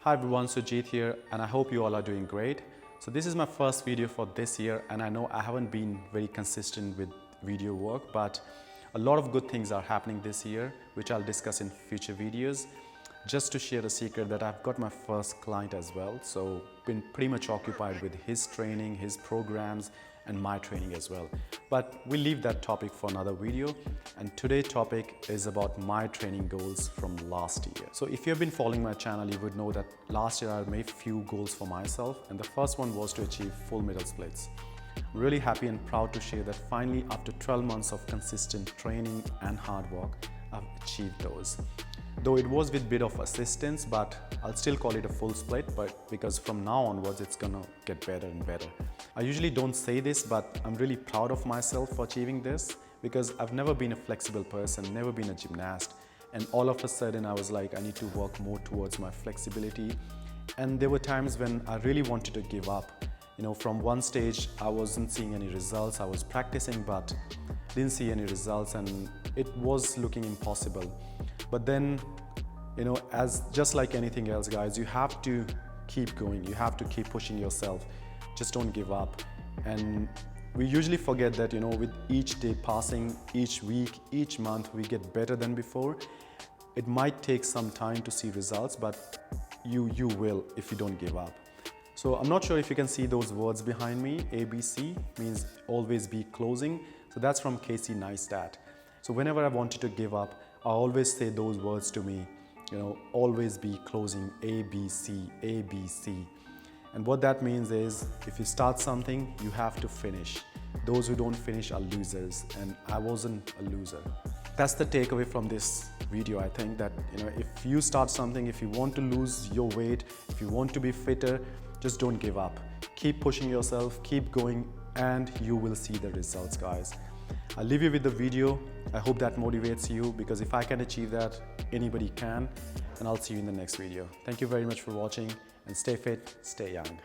Hi everyone, Sujit here, and I hope you all are doing great. So this is my first video for this year, and I know I haven't been very consistent with video work, but a lot of good things are happening this year, which I'll discuss in future videos. Just to share a secret that I've got my first client as well, so been pretty much occupied with his training, his programs, and my training as well. But we'll leave that topic for another video, and today's topic is about my training goals from last year. So if you've been following my channel, you would know that last year I made few goals for myself, and the first one was to achieve full middle splits. I'm really happy and proud to share that finally, after 12 months of consistent training and hard work, I've achieved those. Though it was with a bit of assistance, but I'll still call it a full split, but because from now onwards it's gonna get better and better. I usually don't say this, but I'm really proud of myself for achieving this because I've never been a flexible person, never been a gymnast, and all of a sudden I was like, I need to work more towards my flexibility. And there were times when I really wanted to give up. You know, from one stage I wasn't seeing any results. I was practicing but didn't see any results, and it was looking impossible. But then, you know, as just like anything else, guys, you have to keep going. You have to keep pushing yourself. Just don't give up. And we usually forget that, you know, with each day passing, each week, each month, we get better than before. It might take some time to see results, but you will if you don't give up. So I'm not sure if you can see those words behind me. ABC means always be closing. So that's from Casey Neistat. So whenever I wanted to give up, I always say those words to me, you know, always be closing, ABC, ABC. And what that means is, if you start something, you have to finish. Those who don't finish are losers, and I wasn't a loser. That's the takeaway from this video. I think that, you know, if you start something, if you want to lose your weight, if you want to be fitter, just don't give up. Keep pushing yourself, keep going, and you will see the results, guys. I'll leave you with the video. I hope that motivates you, because if I can achieve that, anybody can. And I'll see you in the next video. Thank you very much for watching, and stay fit, stay young.